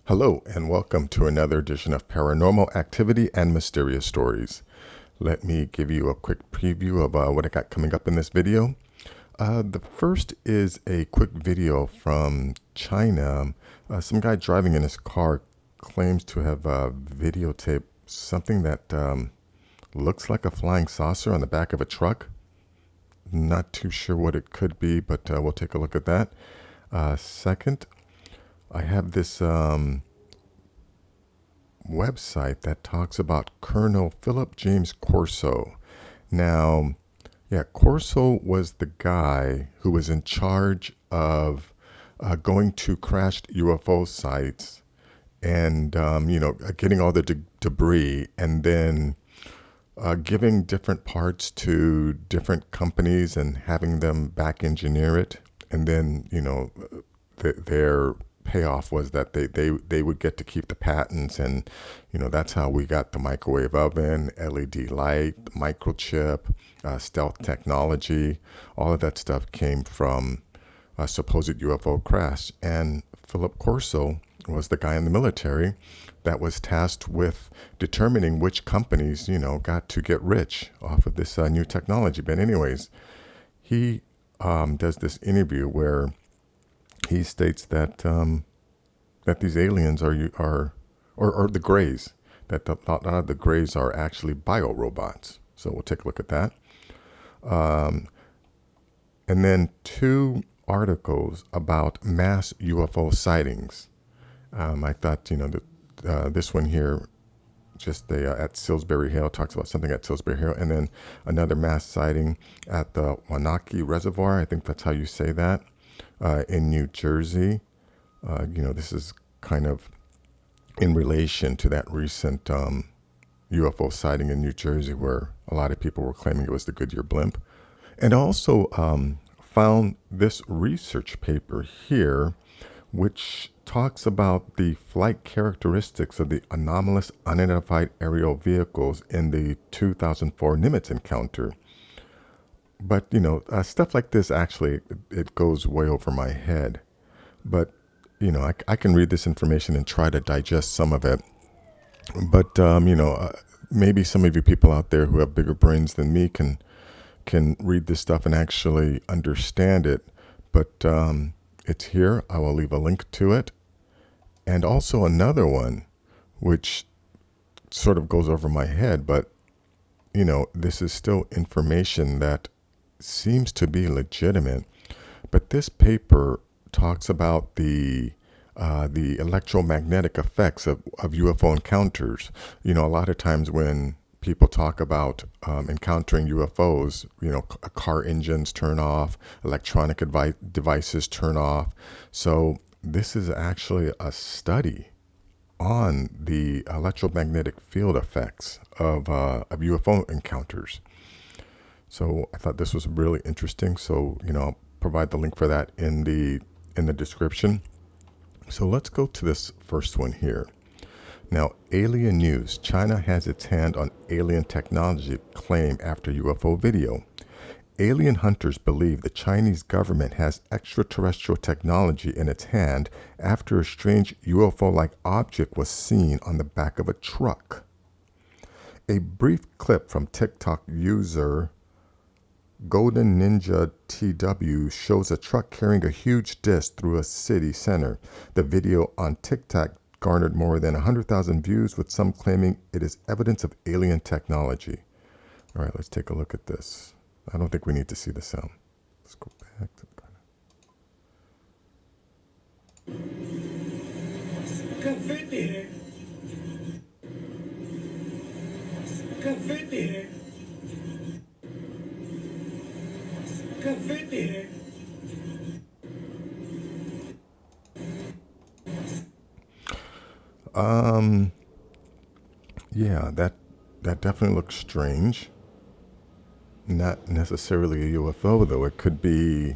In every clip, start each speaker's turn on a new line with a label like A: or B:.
A: Hello, and welcome to another edition of Paranormal Activity and Mysterious Stories. Let me give you a quick preview of what I got coming up in this video. The first is a quick video from China. Some guy driving in his car claims to have videotaped something that looks like a flying saucer on the back of a truck. Not too sure what it could be, but we'll take a look at that. Second, I have this website that talks about Colonel Philip James Corso. Now, Corso was the guy who was in charge of going to crashed UFO sites and, getting all the debris and then giving different parts to different companies and having them back engineer it. And then, their payoff was that they would get to keep the patents. And, that's how we got the microwave oven, LED light, microchip, stealth technology. All of that stuff came from a supposed UFO crash. And Philip Corso was the guy in the military that was tasked with determining which companies, got to get rich off of this new technology. But anyways, he does this interview where he states that that these aliens are the Greys, that a lot of the Greys are actually biorobots. So we'll take a look at that. And then two articles about mass UFO sightings. I thought, this one here, just at Silbury Hill, talks about something at Silbury Hill, and then another mass sighting at the Wanaki Reservoir. I think that's how you say that, in New Jersey. This is kind of in relation to that recent UFO sighting in New Jersey where a lot of people were claiming it was the Goodyear blimp. And also found this research paper here, which talks about the flight characteristics of the anomalous unidentified aerial vehicles in the 2004 Nimitz encounter. But, stuff like this, actually, it goes way over my head. But, I can read this information and try to digest some of it. But, maybe some of you people out there who have bigger brains than me can read this stuff and actually understand it. But it's here. I will leave a link to it. And also another one, which sort of goes over my head, but, this is still information that seems to be legitimate. But this paper talks about the electromagnetic effects of UFO encounters. A lot of times when people talk about encountering UFOs, car engines turn off, electronic devices turn off. So this is actually a study on the electromagnetic field effects of UFO encounters. So I thought this was really interesting. So, I'll provide the link for that in the description. So let's go to this first one here. Now, alien news. China has its hand on alien technology claim after UFO video. Alien hunters believe the Chinese government has extraterrestrial technology in its hand after a strange UFO-like object was seen on the back of a truck. A brief clip from TikTok user Golden Ninja TW shows a truck carrying a huge disc through a city center. The video on TikTok garnered more than 100,000 views, with some claiming it is evidence of alien technology. All right, let's take a look at this. I don't think we need to see the sound. Let's go back to that definitely looks strange. Not necessarily a UFO though. It could be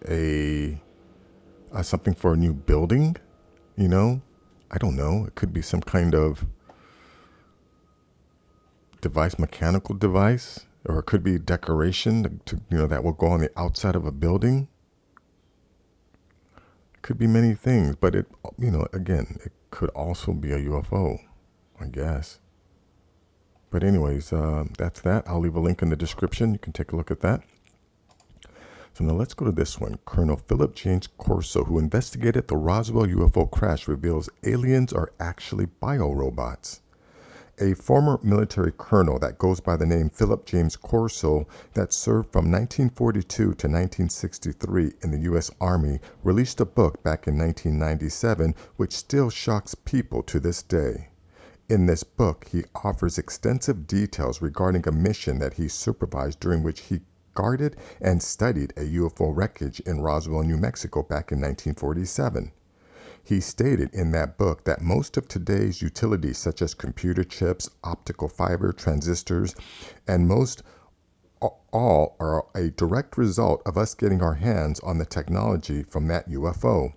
A: a something for a new building, I don't know. It could be some kind of device, mechanical device, or it could be decoration to that will go on the outside of a building. could be many things, but it, again, it could also be a UFO, I guess. But anyways, that's that. I'll leave a link in the description. You can take a look at that. So now let's go to this one. Colonel Philip James Corso, who investigated the Roswell UFO crash, reveals aliens are actually biorobots. A former military colonel that goes by the name Philip James Corso that served from 1942 to 1963 in the U.S. Army released a book back in 1997 which still shocks people to this day. In this book, he offers extensive details regarding a mission that he supervised during which he guarded and studied a UFO wreckage in Roswell, New Mexico back in 1947. He stated in that book that most of today's utilities such as computer chips, optical fiber, transistors, and most all are a direct result of us getting our hands on the technology from that UFO.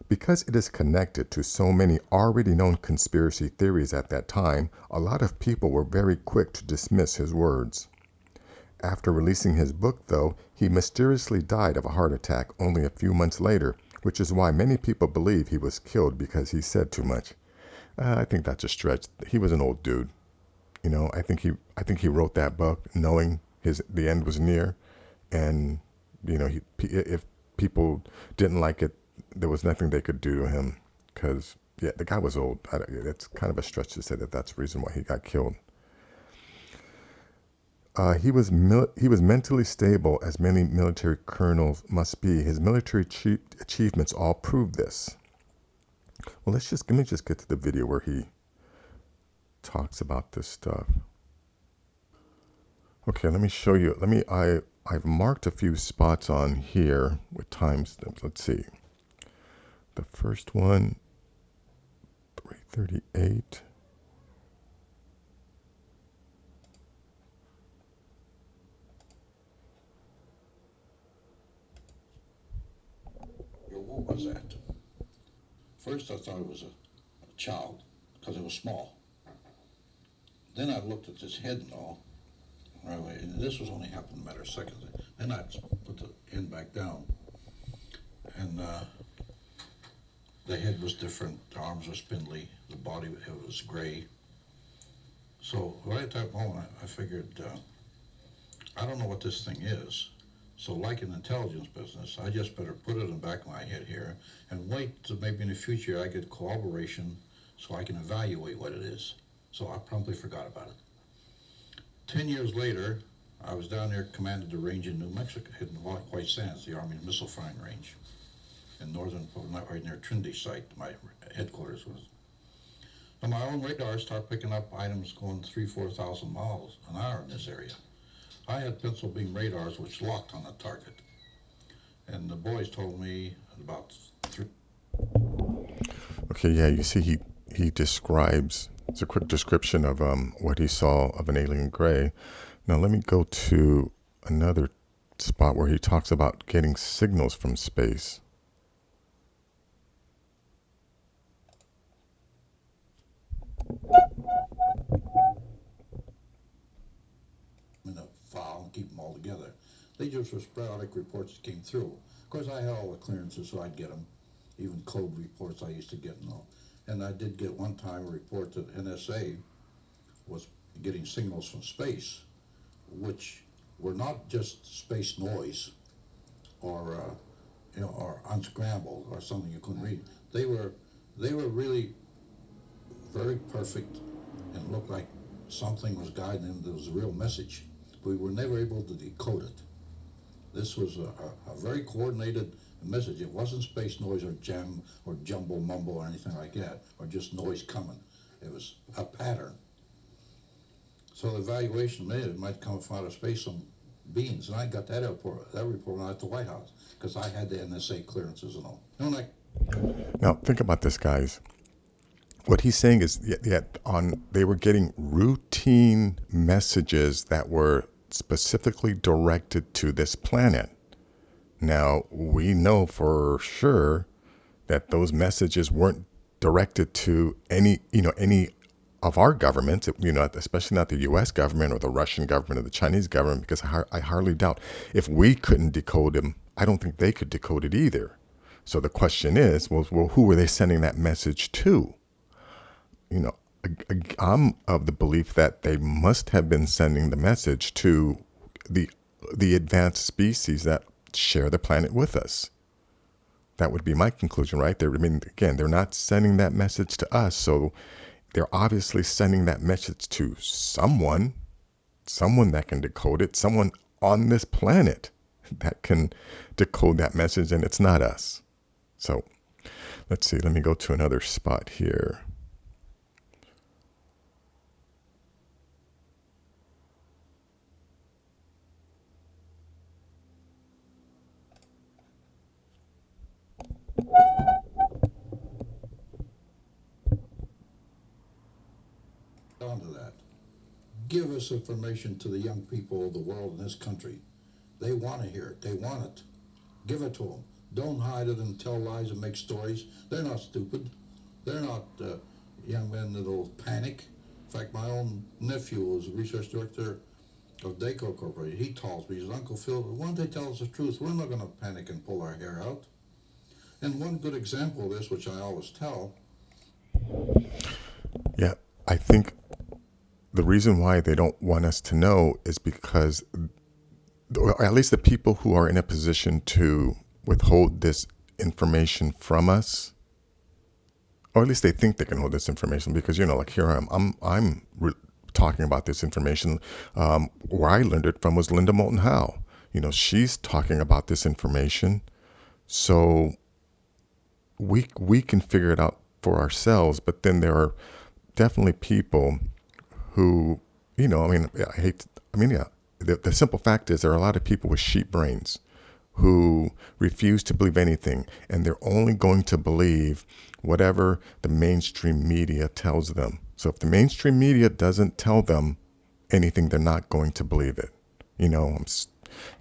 A: Because it is connected to so many already known conspiracy theories at that time, a lot of people were very quick to dismiss his words. After releasing his book, though, he mysteriously died of a heart attack only a few months later, which is why many people believe he was killed because he said too much. I think that's a stretch. He was an old dude. I think he wrote that book knowing the end was near, and if people didn't like it, there was nothing they could do to him because the guy was old. It's kind of a stretch to say that that's the reason why he got killed. He was mentally stable, as many military colonels must be. His military achievements all prove this. Well, let me just get to the video where he talks about this stuff. Okay, let me show you. I've marked a few spots on here with timestamps. Let's see. The first one, 3:38.
B: What was that? First I thought it was a child because it was small. Then I looked at this head and all. And this was only happened a matter of seconds. Then I put the end back down. And the head was different, the arms were spindly, the body it was gray. So right at that moment I figured, I don't know what this thing is. So like in the intelligence business, I just better put it in the back of my head here and wait till maybe in the future I get corroboration so I can evaluate what it is. So I promptly forgot about it. 10 years later, I was down there, commanded the range in New Mexico, in White Sands, the Army missile firing range, in northern, right near Trinity site, my headquarters was. On my own radar, start picking up items going 3,000–4,000 miles an hour in this area. I had pencil beam radars which locked on the target. And the boys told me about 3.
A: Okay, yeah, you see he describes, it's a quick description of what he saw of an alien gray. Now let me go to another spot where he talks about getting signals from space.
B: In a file and keep them all together. They just were sporadic reports that came through. Of course, I had all the clearances, so I'd get them. Even code reports I used to get and all. And I did get one time a report that NSA was getting signals from space, which were not just space noise or or unscrambled or something you couldn't read. They were really very perfect and looked like something was guiding them. There was a real message. We were never able to decode it. This was a very coordinated message. It wasn't space noise or jam or jumble mumble or anything like that, or just noise coming. It was a pattern. So the evaluation made it might come from outer space, some beings, and I got that report when I was at the White House because I had the NSA clearances and all.
A: Now think about this, guys. What he's saying is they were getting routine messages that were specifically directed to this planet. Now, we know for sure that those messages weren't directed to any of our governments, especially not the U.S. government or the Russian government or the Chinese government, because I hardly doubt if we couldn't decode them, I don't think they could decode it either. So the question is, well, who were they sending that message to? You know, I'm of the belief that they must have been sending the message to the advanced species that share the planet with us. That would be my conclusion, right? I mean, again, they're not sending that message to us, so they're obviously sending that message to someone that can decode it, someone on this planet that can decode that message, and it's not us. So let's see, let me go to another spot here.
B: On to that. Give us information to the young people of the world in this country. They want to hear it. They want it. Give it to them. Don't hide it and tell lies and make stories. They're not stupid. They're not young men that'll panic. In fact, my own nephew was research director of DACO Corporation. He tells me, he says, Uncle Phil, why don't they tell us the truth? We're not going to panic and pull our hair out. And one good example of this, which I always tell.
A: Yeah, I think the reason why they don't want us to know is because, or at least the people who are in a position to withhold this information from us, or at least they think they can hold this information, because, you know, like here I'm talking about this information. Where I learned it from was Linda Moulton Howe. You know, she's talking about this information, so we can figure it out for ourselves. But then there are definitely people who, you know, I mean, the simple fact is there are a lot of people with sheep brains who refuse to believe anything, and they're only going to believe whatever the mainstream media tells them. So if the mainstream media doesn't tell them anything, they're not going to believe it. You know, it's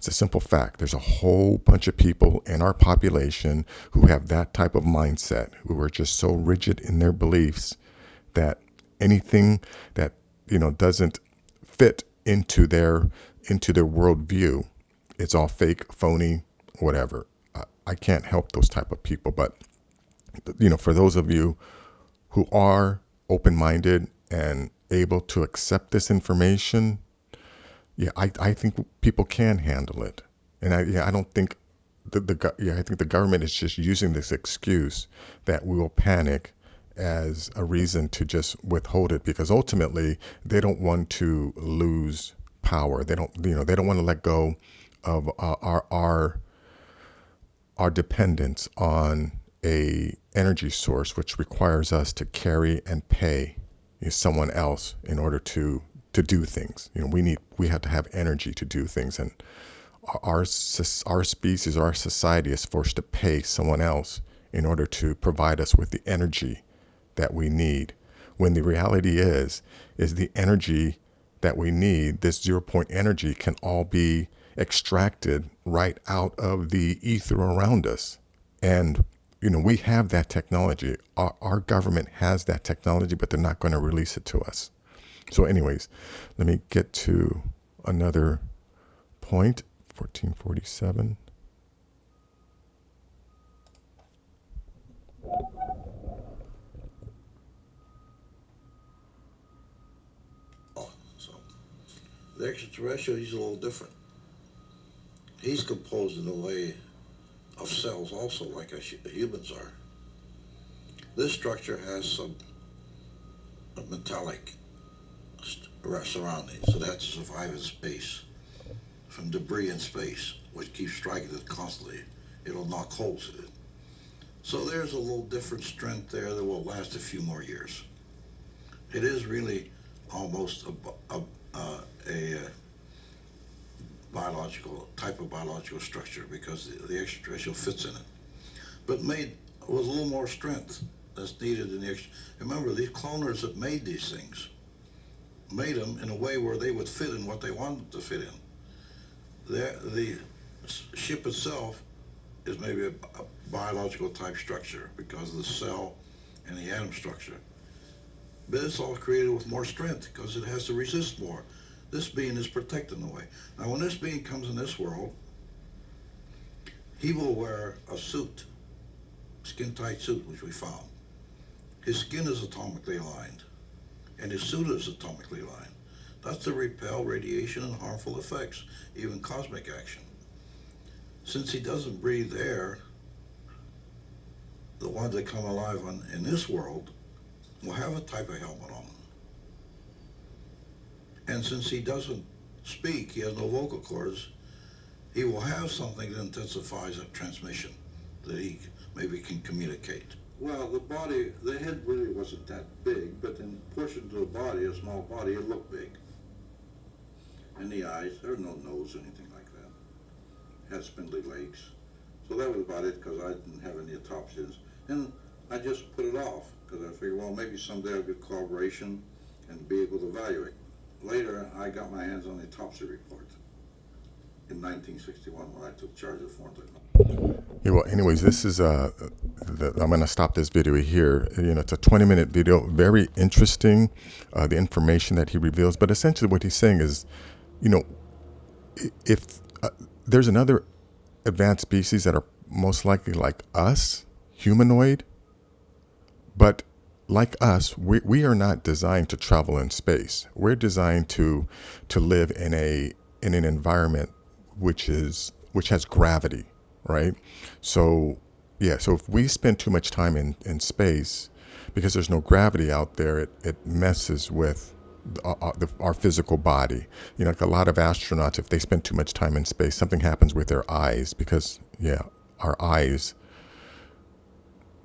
A: a simple fact. There's a whole bunch of people in our population who have that type of mindset, who are just so rigid in their beliefs that anything that, you know, doesn't fit into their worldview, it's all fake, phony, whatever. I can't help those type of people, but, you know, for those of you who are open-minded and able to accept this information, yeah, I think people can handle it. And I don't think I think the government is just using this excuse that we will panic as a reason to just withhold it, because ultimately they don't want to lose power. They don't want to let go of our dependence on a energy source, which requires us to carry and pay someone else in order to do things. You know, we have to have energy to do things, and our species, our society is forced to pay someone else in order to provide us with the energy that we need. When the reality is the energy that we need, this 0 point energy, can all be extracted right out of the ether around us. And, you know, we have that technology. Our government has that technology, but they're not going to release it to us. So anyways, let me get to another point, 1447.
B: So the extraterrestrial, he's a little different. He's composed in a way of cells also, like humans are. This structure has some metallic surroundings, so it has to survive in space from debris in space, which keeps striking it constantly. It'll knock holes in it. So there's a little different strength there that will last a few more years. It is really almost a biological type of biological structure, because the extraterrestrial fits in it, but made with a little more strength that's needed in the extra. Remember, these cloners that made these things made them in a way where they would fit in what they wanted to fit in. The ship itself is maybe a biological type structure because of the cell and the atom structure, but it's all created with more strength because it has to resist more. This being is protected in a way. Now, when this being comes in this world, he will wear a suit skin-tight suit which we found. His skin is atomically aligned, and his suit is atomically aligned. That's to repel radiation and harmful effects, even cosmic action. Since he doesn't breathe air, the ones that come alive in this world will have a type of helmet on. And since he doesn't speak, he has no vocal cords, he will have something that intensifies that transmission, that he maybe can communicate. Well, the head really wasn't that big, but in portion to the body, a small body, it looked big. And the eyes, there was no nose or anything like that. It had spindly legs. So that was about it, because I didn't have any autopsies. And I just put it off, because I figured, well, maybe someday I'll get corroboration and be able to evaluate. Later, I got my hands on the autopsy report in 1961 when I took charge of the forensic.
A: Yeah, well, anyways, this is I'm going to stop this video here. It's a 20-minute video, very interesting, the information that he reveals. But essentially, what he's saying is, if there's another advanced species that are most likely like us, humanoid, but like us, we are not designed to travel in space. We're designed to live in an environment which has gravity, right? So yeah, so if we spend too much time in space, because there's no gravity out there, it messes with our physical body. Like a lot of astronauts, if they spend too much time in space, something happens with their eyes, because our eyes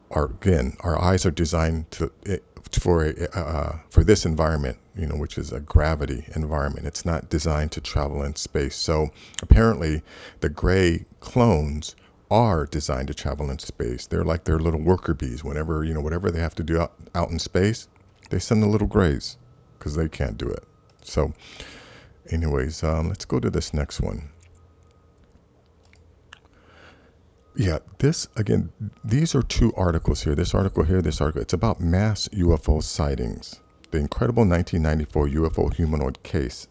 A: are designed for this environment, which is a gravity environment. It's not designed to travel in space. So apparently the gray clones are designed to travel in space. They're like their little worker bees. Whenever, whatever they have to do out in space, they send the little grays because they can't do it. So anyways, let's go to this next one. Yeah, these are two articles here. This article here, this article. It's about mass UFO sightings. The incredible 1994 UFO humanoid case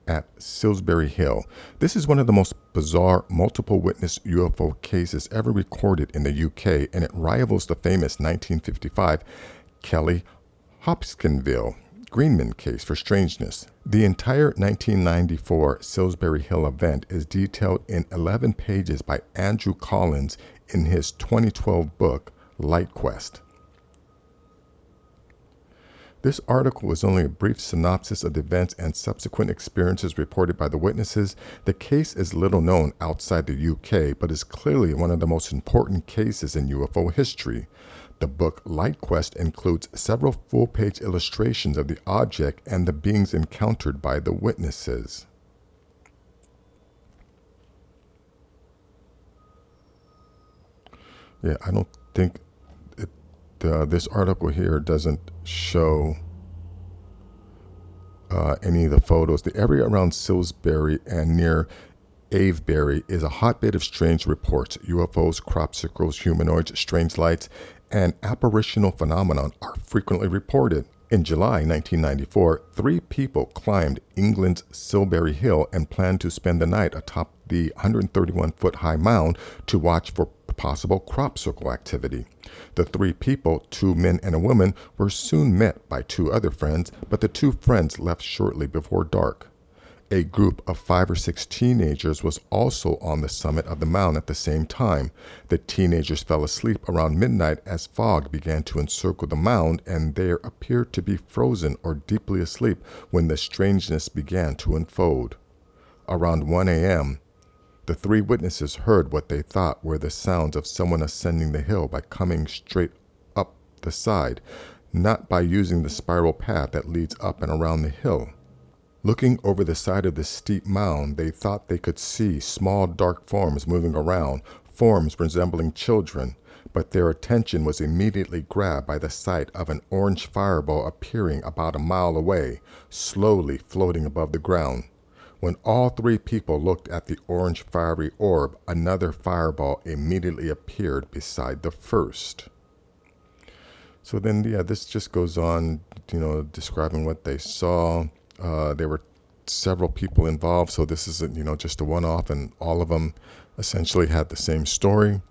A: at Silbury Hill. This is one of the most bizarre multiple witness UFO cases ever recorded in the UK, and it rivals the famous 1955 Kelly Hopkinsville Greenman case for strangeness. The entire 1994 Silbury Hill event is detailed in 11 pages by Andrew Collins in his 2012 book, Light Quest. This article is only a brief synopsis of the events and subsequent experiences reported by the witnesses. The case is little known outside the UK, but is clearly one of the most important cases in UFO history. The book Light Quest includes several full-page illustrations of the object and the beings encountered by the witnesses. Yeah, I don't think this article here doesn't show any of the photos. The area around Silbury and near Avebury is a hotbed of strange reports. UFOs, crop circles, humanoids, strange lights, and apparitional phenomenon are frequently reported. In July 1994, 3 people climbed England's Silbury Hill and planned to spend the night atop the 131-foot-high mound to watch for possible crop circle activity. The 3 people, 2 men and a woman, were soon met by 2 other friends, but the 2 friends left shortly before dark. A group of 5 or 6 teenagers was also on the summit of the mound at the same time. The teenagers fell asleep around midnight as fog began to encircle the mound, and they appeared to be frozen or deeply asleep when the strangeness began to unfold. Around 1 a.m., the 3 witnesses heard what they thought were the sounds of someone ascending the hill by coming straight up the side, not by using the spiral path that leads up and around the hill. Looking over the side of the steep mound, they thought they could see small dark forms moving around, forms resembling children, but their attention was immediately grabbed by the sight of an orange fireball appearing about a mile away, slowly floating above the ground. When all 3 people looked at the orange fiery orb, another fireball immediately appeared beside the first. So then, this just goes on, describing what they saw. There were several people involved, so this isn't, just a one-off, and all of them essentially had the same story.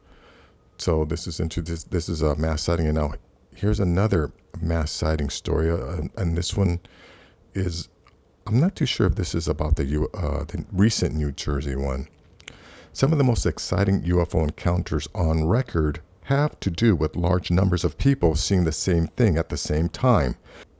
A: So this is into this. This is a mass sighting, and now here's another mass sighting story, and this one is. I'm not too sure if this is about the recent New Jersey one. Some of the most exciting UFO encounters on record have to do with large numbers of people seeing the same thing at the same time.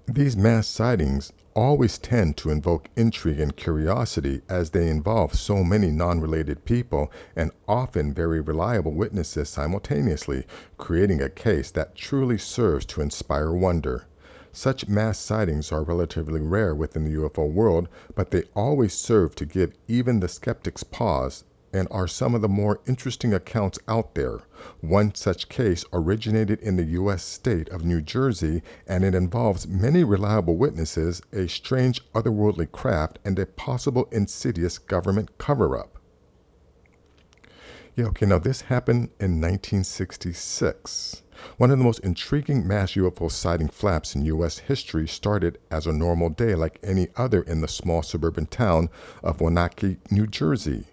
A: These mass sightings always tend to invoke intrigue and curiosity as they involve so many non-related people and often very reliable witnesses simultaneously, creating a case that truly serves to inspire wonder. Such mass sightings are relatively rare within the UFO world, but they always serve to give even the skeptics pause and are some of the more interesting accounts out there. One such case originated in the U.S. state of New Jersey, and it involves many reliable witnesses, a strange otherworldly craft, and a possible insidious government cover-up. Yeah, okay, now this happened in 1966. One of the most intriguing mass UFO sighting flaps in U.S. history started as a normal day like any other in the small suburban town of Wenatchee, New Jersey.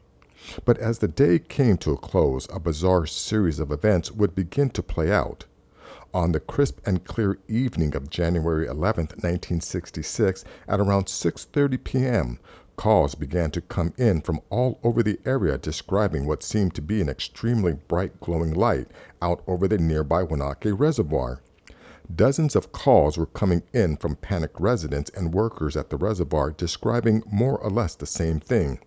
A: But as the day came to a close, a bizarre series of events would begin to play out. On the crisp and clear evening of January 11th, 1966, at around 6:30 p.m., calls began to come in from all over the area describing what seemed to be an extremely bright glowing light out over the nearby Wenatchee Reservoir. Dozens of calls were coming in from panicked residents and workers at the reservoir describing more or less the same thing,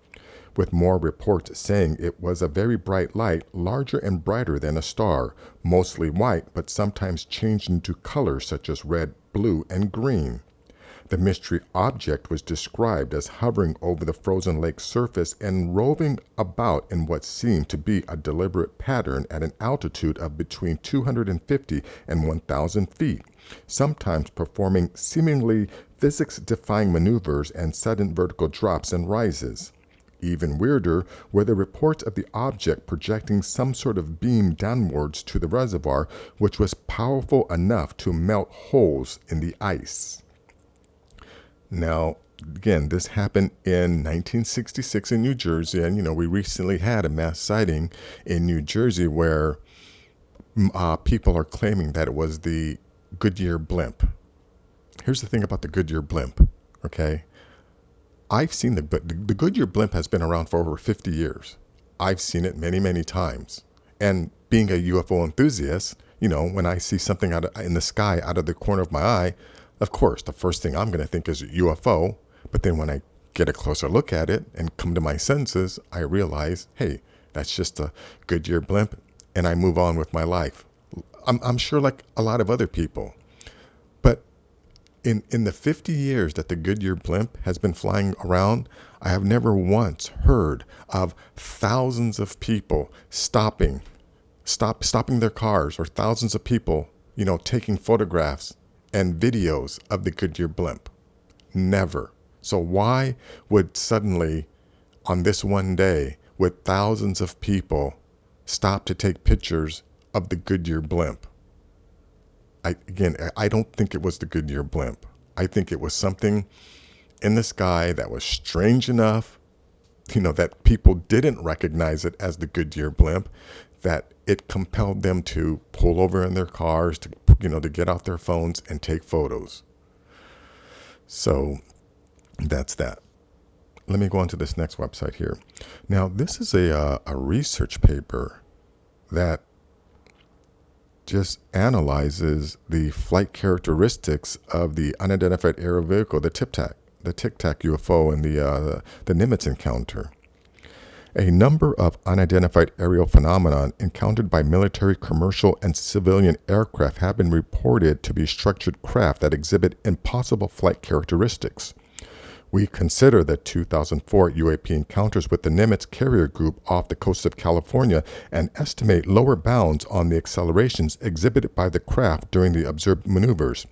A: with more reports saying it was a very bright light, larger and brighter than a star, mostly white but sometimes changed into colors such as red, blue, and green. The mystery object was described as hovering over the frozen lake surface and roving about in what seemed to be a deliberate pattern at an altitude of between 250 and 1,000 feet, sometimes performing seemingly physics-defying maneuvers and sudden vertical drops and rises. Even weirder were the reports of the object projecting some sort of beam downwards to the reservoir, which was powerful enough to melt holes in the ice. Now, again, this happened in 1966 in New Jersey, and we recently had a mass sighting in New Jersey where people are claiming that it was the Goodyear blimp. Here's the thing about the Goodyear blimp, okay? I've seen the Goodyear blimp has been around for over 50 years. I've seen it many, many times. And being a UFO enthusiast, when I see something in the sky out of the corner of my eye, of course, the first thing I'm going to think is UFO. But then when I get a closer look at it and come to my senses, I realize, hey, that's just a Goodyear blimp, and I move on with my life. I'm sure like a lot of other people. But in the 50 years that the Goodyear blimp has been flying around, I have never once heard of thousands of people stopping their cars, or thousands of people, taking photographs and videos of the Goodyear blimp. Never. So why would suddenly, on this one day, would thousands of people stop to take pictures of the Goodyear blimp? I don't think it was the Goodyear blimp. I think it was something in the sky that was strange enough, that people didn't recognize it as the Goodyear blimp, that it compelled them to pull over in their cars, to get out their phones and take photos. So that's that. Let me go on to this next website here. Now, this is a research paper that just analyzes the flight characteristics of the unidentified aerial vehicle, the Tic Tac UFO, and the Nimitz encounter. A number of unidentified aerial phenomena encountered by military, commercial, and civilian aircraft have been reported to be structured craft that exhibit impossible flight characteristics. We consider the 2004 UAP encounters with the Nimitz carrier group off the coast of California and estimate lower bounds on the accelerations exhibited by the craft during the observed maneuvers.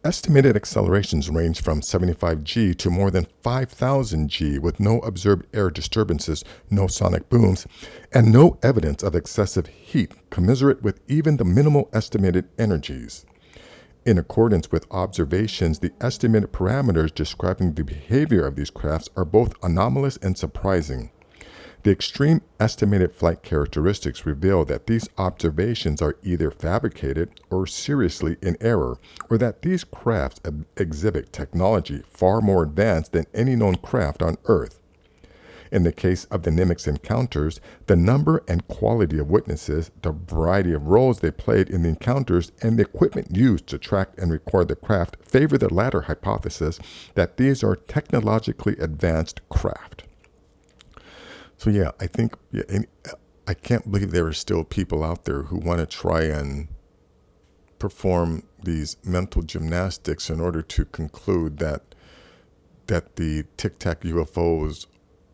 A: Estimated accelerations range from 75 G to more than 5,000 G with no observed air disturbances, no sonic booms, and no evidence of excessive heat commensurate with even the minimal estimated energies. In accordance with observations, the estimated parameters describing the behavior of these crafts are both anomalous and surprising. The extreme estimated flight characteristics reveal that these observations are either fabricated or seriously in error, or that these crafts exhibit technology far more advanced than any known craft on Earth. In the case of the Nimitz encounters, the number and quality of witnesses, the variety of roles they played in the encounters, and the equipment used to track and record the craft favor the latter hypothesis that these are technologically advanced craft. So yeah, I think I can't believe there are still people out there who want to try and perform these mental gymnastics in order to conclude that the Tic Tac UFOs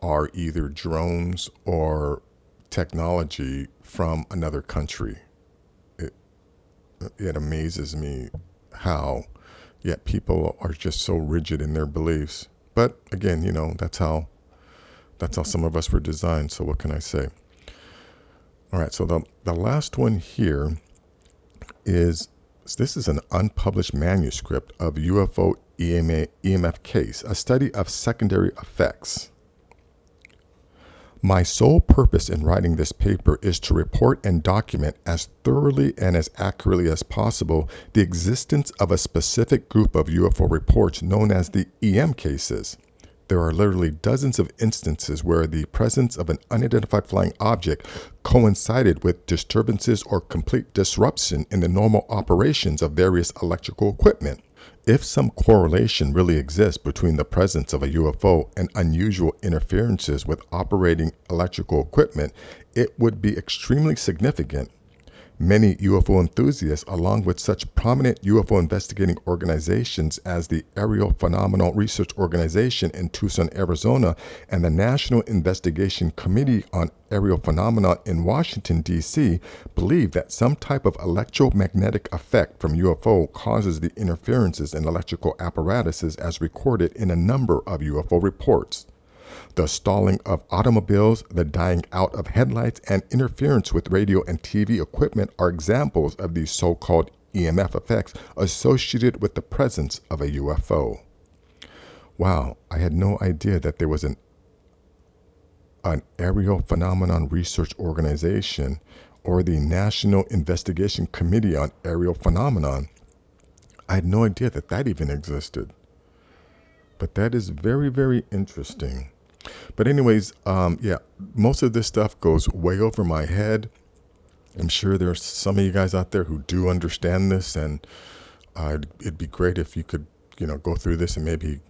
A: are either drones or technology from another country. It amazes me how yet people are just so rigid in their beliefs. But again, that's how some of us were designed. So what can I say? All right, so the last one here is, this is an unpublished manuscript of UFO EMF case, a study of secondary effects. My sole purpose in writing this paper is to report and document as thoroughly and as accurately as possible the existence of a specific group of UFO reports known as the EM cases. There are literally dozens of instances where the presence of an unidentified flying object coincided with disturbances or complete disruption in the normal operations of various electrical equipment. If some correlation really exists between the presence of a UFO and unusual interferences with operating electrical equipment, it would be extremely significant. Many UFO enthusiasts, along with such prominent UFO investigating organizations as the Aerial Phenomenal Research Organization in Tucson, Arizona, and the National Investigation Committee on Aerial Phenomena in Washington, D.C., believe that some type of electromagnetic effect from UFO causes the interferences in electrical apparatuses as recorded in a number of UFO reports. The stalling of automobiles, the dying out of headlights, and interference with radio and TV equipment are examples of these so-called EMF effects associated with the presence of a UFO. Wow, I had no idea that there was an Aerial Phenomenon Research Organization or the National Investigation Committee on Aerial Phenomenon. I had no idea that even existed. But that is very, very interesting. But anyways, most of this stuff goes way over my head. I'm sure there's some of you guys out there who do understand this, and it'd be great if you could, go through this and maybe,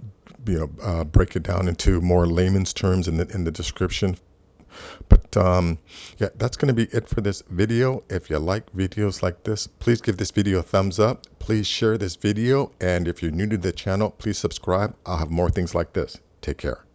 A: break it down into more layman's terms in the description. But that's going to be it for this video. If you like videos like this, please give this video a thumbs up. Please share this video, and if you're new to the channel, please subscribe. I'll have more things like this. Take care.